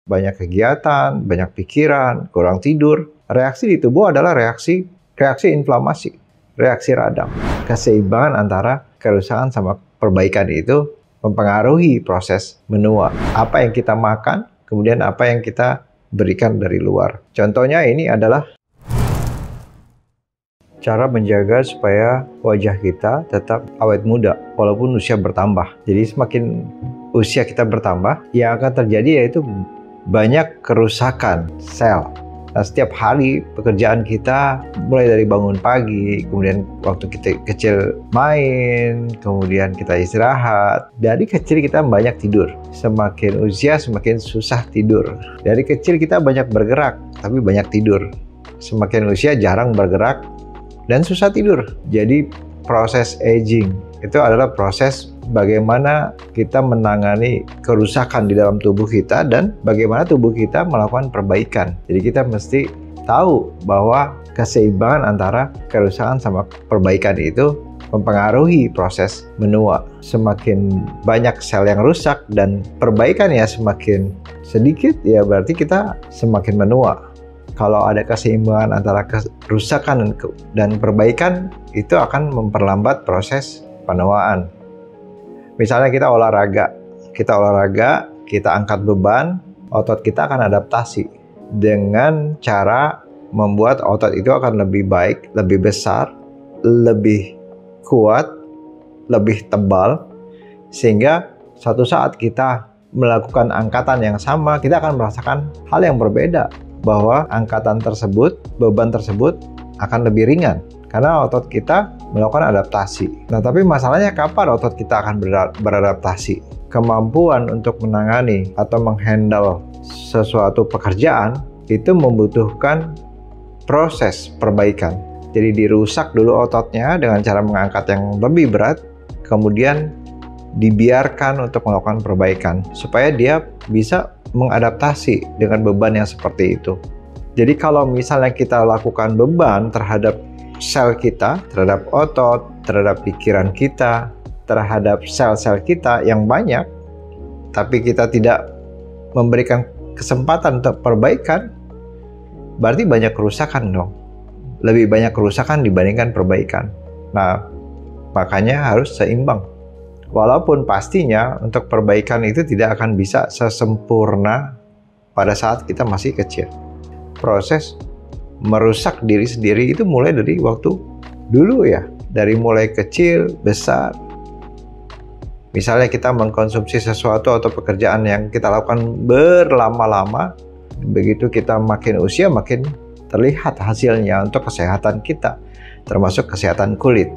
banyak kegiatan, banyak pikiran, kurang tidur. Reaksi di tubuh adalah reaksi inflamasi, reaksi radang. Keseimbangan antara kerusakan sama perbaikan itu mempengaruhi proses menua. Apa yang kita makan, kemudian apa yang kita berikan dari luar. Contohnya ini adalah cara menjaga supaya wajah kita tetap awet muda walaupun usia bertambah. Jadi semakin usia kita bertambah, yang akan terjadi yaitu banyak kerusakan sel. Nah, setiap hari pekerjaan kita mulai dari bangun pagi, kemudian waktu kita kecil main, kemudian kita istirahat. Dari kecil kita banyak tidur. Semakin usia semakin susah tidur. Dari kecil kita banyak bergerak, tapi banyak tidur. Semakin usia jarang bergerak dan susah tidur. Jadi proses aging itu adalah proses bagaimana kita menangani kerusakan di dalam tubuh kita dan bagaimana tubuh kita melakukan perbaikan. Jadi kita mesti tahu bahwa keseimbangan antara kerusakan sama perbaikan itu mempengaruhi proses menua. Semakin banyak sel yang rusak dan perbaikan ya semakin sedikit, ya berarti kita semakin menua. Kalau ada keseimbangan antara kerusakan dan perbaikan, itu akan memperlambat proses penuaan. Misalnya kita olahraga, kita angkat beban, otot kita akan adaptasi dengan cara membuat otot itu akan lebih baik, lebih besar, lebih kuat, lebih tebal, sehingga suatu saat kita melakukan angkatan yang sama, kita akan merasakan hal yang berbeda, bahwa angkatan tersebut, beban tersebut akan lebih ringan karena otot kita melakukan adaptasi. Nah, tapi masalahnya kapan otot kita akan beradaptasi? Kemampuan untuk menangani atau menghandle sesuatu pekerjaan itu membutuhkan proses perbaikan. Jadi dirusak dulu ototnya dengan cara mengangkat yang lebih berat, kemudian dibiarkan untuk melakukan perbaikan supaya dia bisa mengadaptasi dengan beban yang seperti itu. Jadi kalau misalnya kita lakukan beban terhadap sel kita, terhadap otot, terhadap pikiran kita, terhadap sel-sel kita yang banyak, tapi kita tidak memberikan kesempatan untuk perbaikan, berarti banyak kerusakan dong. Lebih banyak kerusakan dibandingkan perbaikan. Nah, makanya harus seimbang. Walaupun pastinya untuk perbaikan itu tidak akan bisa sesempurna pada saat kita masih kecil. Proses merusak diri sendiri itu mulai dari waktu dulu ya. Dari mulai kecil, besar. Misalnya kita mengkonsumsi sesuatu atau pekerjaan yang kita lakukan berlama-lama. Begitu kita makin usia, makin terlihat hasilnya untuk kesehatan kita. Termasuk kesehatan kulit.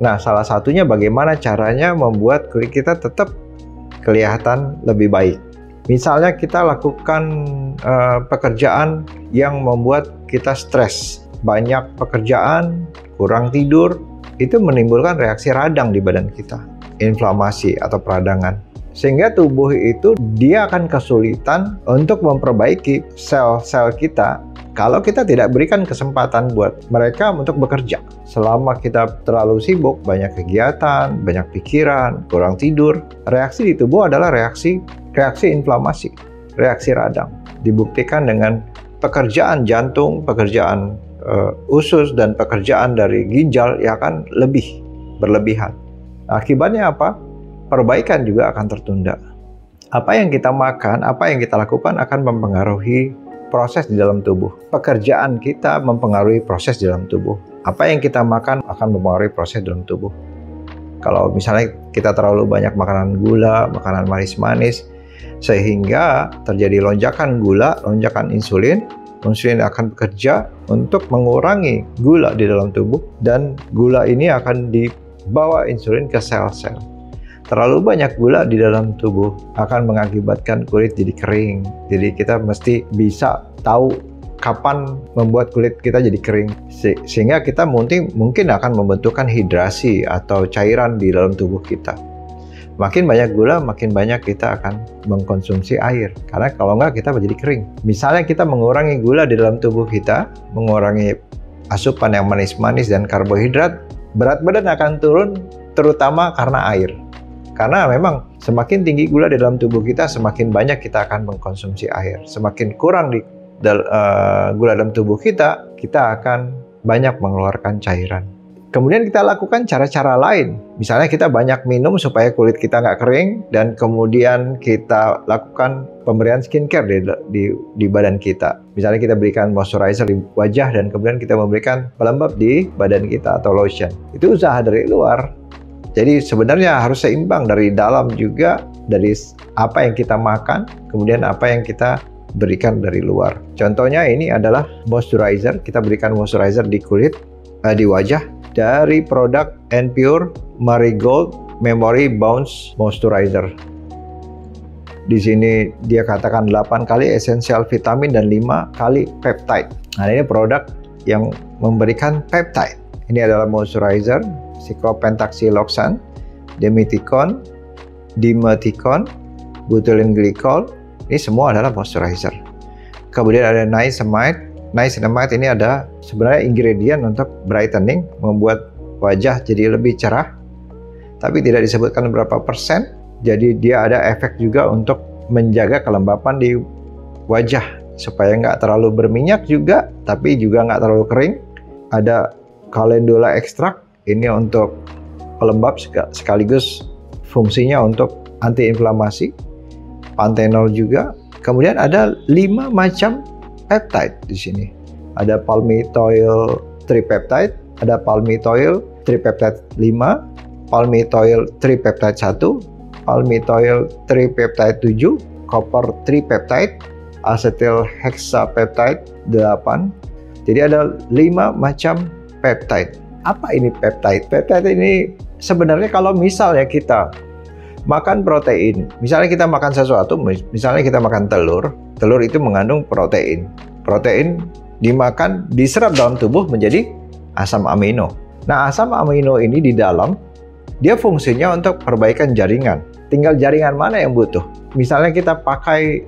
Nah, salah satunya bagaimana caranya membuat kulit kita tetap kelihatan lebih baik. Misalnya kita lakukan pekerjaan yang membuat kita stres. Banyak pekerjaan, kurang tidur, itu menimbulkan reaksi radang di badan kita. Inflamasi atau peradangan. Sehingga tubuh itu dia akan kesulitan untuk memperbaiki sel-sel kita kalau kita tidak berikan kesempatan buat mereka untuk bekerja. Selama kita terlalu sibuk, banyak kegiatan, banyak pikiran, kurang tidur, reaksi di tubuh adalah reaksi inflamasi, reaksi radang. Dibuktikan dengan pekerjaan jantung, pekerjaan usus, dan pekerjaan dari ginjal yang akan lebih berlebihan. Akibatnya apa? Perbaikan juga akan tertunda. Apa yang kita makan, apa yang kita lakukan akan mempengaruhi proses di dalam tubuh. Pekerjaan kita mempengaruhi proses di dalam tubuh. Apa yang kita makan akan mempengaruhi proses dalam tubuh. Kalau misalnya kita terlalu banyak makanan gula, makanan manis-manis, sehingga terjadi lonjakan gula, lonjakan insulin akan bekerja untuk mengurangi gula di dalam tubuh, dan gula ini akan dibawa insulin ke sel-sel. Terlalu banyak gula di dalam tubuh akan mengakibatkan kulit jadi kering. Jadi kita mesti bisa tahu kapan membuat kulit kita jadi kering. Sehingga kita mungkin akan membentukkan hidrasi atau cairan di dalam tubuh kita. Makin banyak gula, makin banyak kita akan mengkonsumsi air. Karena kalau enggak kita menjadi kering. Misalnya kita mengurangi gula di dalam tubuh kita, mengurangi asupan yang manis-manis dan karbohidrat, berat badan akan turun terutama karena air. Karena memang semakin tinggi gula di dalam tubuh kita, semakin banyak kita akan mengkonsumsi air. Semakin kurang gula dalam tubuh kita, kita akan banyak mengeluarkan cairan. Kemudian kita lakukan cara-cara lain. Misalnya kita banyak minum supaya kulit kita nggak kering, dan kemudian kita lakukan pemberian skincare di badan kita. Misalnya kita berikan moisturizer di wajah, dan kemudian kita memberikan pelembab di badan kita atau lotion. Itu usaha dari luar. Jadi sebenarnya harus seimbang dari dalam juga, dari apa yang kita makan, kemudian apa yang kita berikan dari luar. Contohnya ini adalah moisturizer. Kita berikan moisturizer di kulit, di wajah, dari produk N-Pure Marigold Memory Bounce Moisturizer. Di sini dia katakan 8 kali esensial vitamin dan 5 kali peptide. Nah, ini produk yang memberikan peptide. Ini adalah moisturizer, cyclopentaxyloxane, dimethicone, dimeticone, butylene glycol. Ini semua adalah moisturizer. Kemudian ada niacinamide. Niacinamide ini ada sebenarnya ingredient untuk brightening, membuat wajah jadi lebih cerah, tapi tidak disebutkan berapa persen. Jadi dia ada efek juga untuk menjaga kelembapan di wajah supaya nggak terlalu berminyak juga, tapi juga nggak terlalu kering. Ada calendula extract, ini untuk pelembab sekaligus fungsinya untuk antiinflamasi. Panthenol juga. Kemudian ada 5 macam peptide di sini. Ada palmitoyl tripeptide, ada palmitoyl tripeptide 5, palmitoyl tripeptide 1, palmitoyl tripeptide 7, copper tripeptide, acetyl hexapeptide 8. Jadi ada 5 macam peptide. Apa ini peptide? Peptide ini sebenarnya kalau misalnya kita makan protein, misalnya kita makan sesuatu, misalnya kita makan telur, telur itu mengandung protein. Protein dimakan, diserap dalam tubuh menjadi asam amino. Nah, asam amino ini di dalam, dia fungsinya untuk perbaikan jaringan. Tinggal jaringan mana yang butuh. Misalnya kita pakai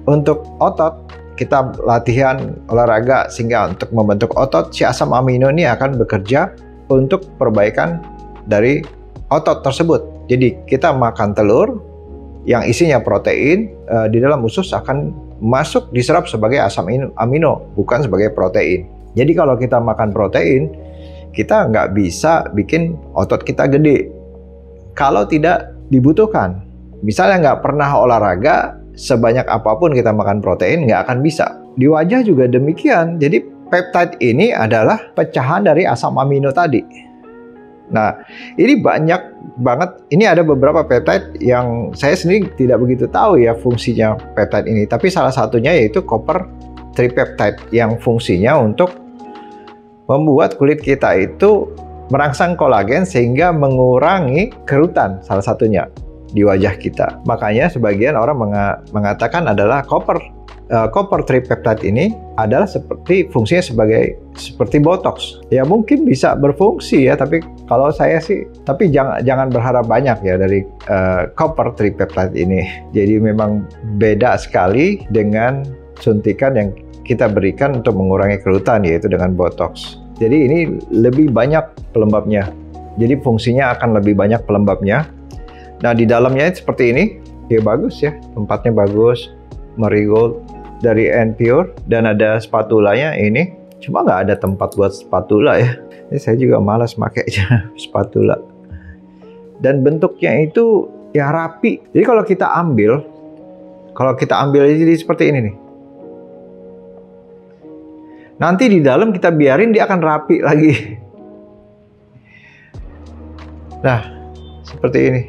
untuk otot, kita latihan olahraga sehingga untuk membentuk otot, si asam amino ini akan bekerja untuk perbaikan dari otot tersebut. Jadi kita makan telur yang isinya protein, di dalam usus akan masuk diserap sebagai asam amino, bukan sebagai protein. Jadi kalau kita makan protein, kita nggak bisa bikin otot kita gede kalau tidak dibutuhkan. Misalnya nggak pernah olahraga, sebanyak apapun kita makan protein nggak akan bisa. Di wajah juga demikian. Jadi peptide ini adalah pecahan dari asam amino tadi. Nah, ini banyak banget. Ini ada beberapa peptide yang saya sendiri tidak begitu tahu ya fungsinya peptide ini. Tapi salah satunya yaitu copper tripeptide yang fungsinya untuk membuat kulit kita itu merangsang kolagen sehingga mengurangi kerutan, salah satunya di wajah kita. Makanya sebagian orang mengatakan adalah copper tripeptide ini adalah fungsinya seperti botox. Ya mungkin bisa berfungsi ya, tapi kalau saya sih, tapi jangan berharap banyak ya dari copper tripeptide ini. Jadi memang beda sekali dengan suntikan yang kita berikan untuk mengurangi kerutan, yaitu dengan botox. Jadi ini lebih banyak pelembabnya. Jadi fungsinya akan lebih banyak pelembabnya. Nah, di dalamnya seperti ini. Ya bagus ya, tempatnya bagus. Marigold dari N-Pure, dan ada spatulanya ini. Cuma nggak ada tempat buat spatula ya. Ini saya juga malas pakai spatula. Dan bentuknya itu ya rapi. Jadi kalau kita ambil jadi seperti ini nih. Nanti di dalam kita biarin dia akan rapi lagi. Nah, seperti ini.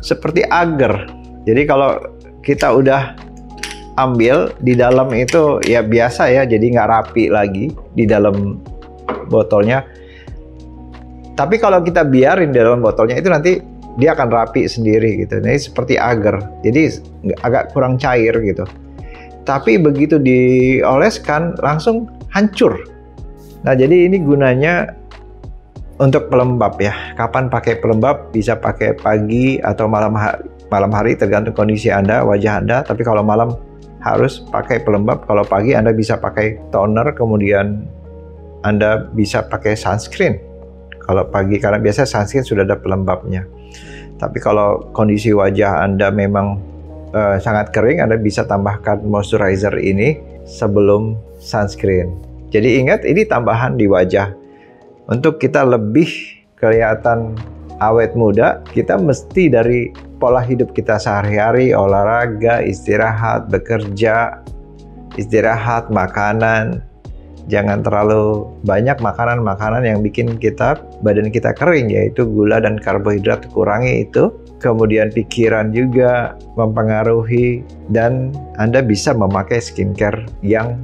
Seperti agar. Jadi kalau kita udah ambil di dalam itu ya biasa ya, jadi nggak rapi lagi di dalam botolnya. Tapi kalau kita biarin di dalam botolnya itu nanti dia akan rapi sendiri gitu. Ini seperti agar. Jadi agak kurang cair gitu. Tapi begitu dioleskan langsung hancur. Nah, jadi ini gunanya untuk pelembab ya. Kapan pakai pelembab? Bisa pakai pagi atau malam hari tergantung kondisi Anda, wajah Anda. Tapi kalau malam harus pakai pelembab. Kalau pagi Anda bisa pakai toner, kemudian Anda bisa pakai sunscreen kalau pagi, karena biasa sunscreen sudah ada pelembabnya. Tapi kalau kondisi wajah Anda memang sangat kering, Anda bisa tambahkan moisturizer ini sebelum sunscreen. Jadi ingat, ini tambahan di wajah. Untuk kita lebih kelihatan awet muda, kita mesti dari pola hidup kita sehari-hari, olahraga, istirahat, bekerja, istirahat, makanan. Jangan terlalu banyak makanan-makanan yang bikin badan kita kering, yaitu gula dan karbohidrat, kurangi itu. Kemudian pikiran juga mempengaruhi, dan Anda bisa memakai skincare yang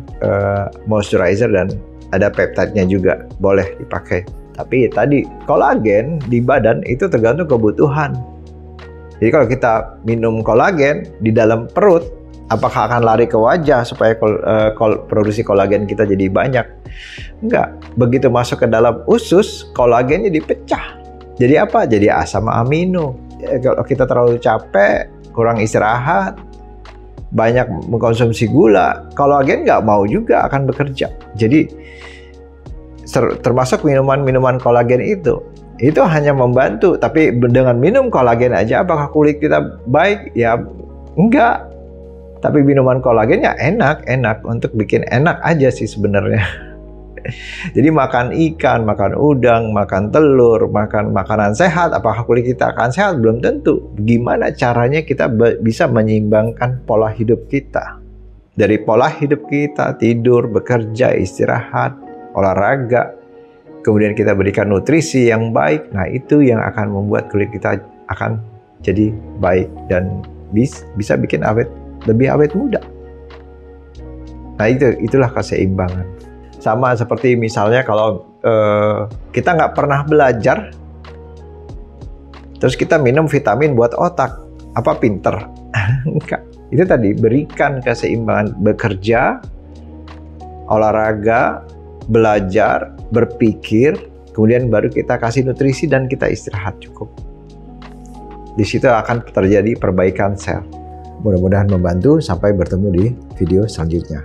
moisturizer dan ada peptide-nya juga, boleh dipakai. Tapi tadi, kolagen di badan itu tergantung kebutuhan. Jadi kalau kita minum kolagen di dalam perut, apakah akan lari ke wajah supaya produksi kolagen kita jadi banyak? Enggak. Begitu masuk ke dalam usus, kolagennya dipecah. Jadi apa? Jadi asam amino. Kalau kita terlalu capek, kurang istirahat, banyak mengkonsumsi gula, kolagen nggak mau juga akan bekerja. Jadi termasuk minuman-minuman kolagen itu hanya membantu. Tapi dengan minum kolagen aja apakah kulit kita baik? Ya enggak. Tapi minuman kolagennya enak untuk bikin enak aja sih sebenarnya. Jadi makan ikan, makan udang, makan telur, makan makanan sehat, apakah kulit kita akan sehat? Belum tentu. Gimana caranya kita bisa menyeimbangkan pola hidup kita? Dari pola hidup kita, tidur, bekerja, istirahat, olahraga, kemudian kita berikan nutrisi yang baik. Nah, itu yang akan membuat kulit kita akan jadi baik dan bisa bikin lebih awet muda. Nah, itulah keseimbangan. Sama seperti misalnya kalau kita nggak pernah belajar, terus kita minum vitamin buat otak, apa pinter? Enggak. Itu tadi, berikan keseimbangan, bekerja, olahraga, belajar, berpikir, kemudian baru kita kasih nutrisi dan kita istirahat cukup. Di situ akan terjadi perbaikan sel. Mudah-mudahan membantu. Sampai bertemu di video selanjutnya.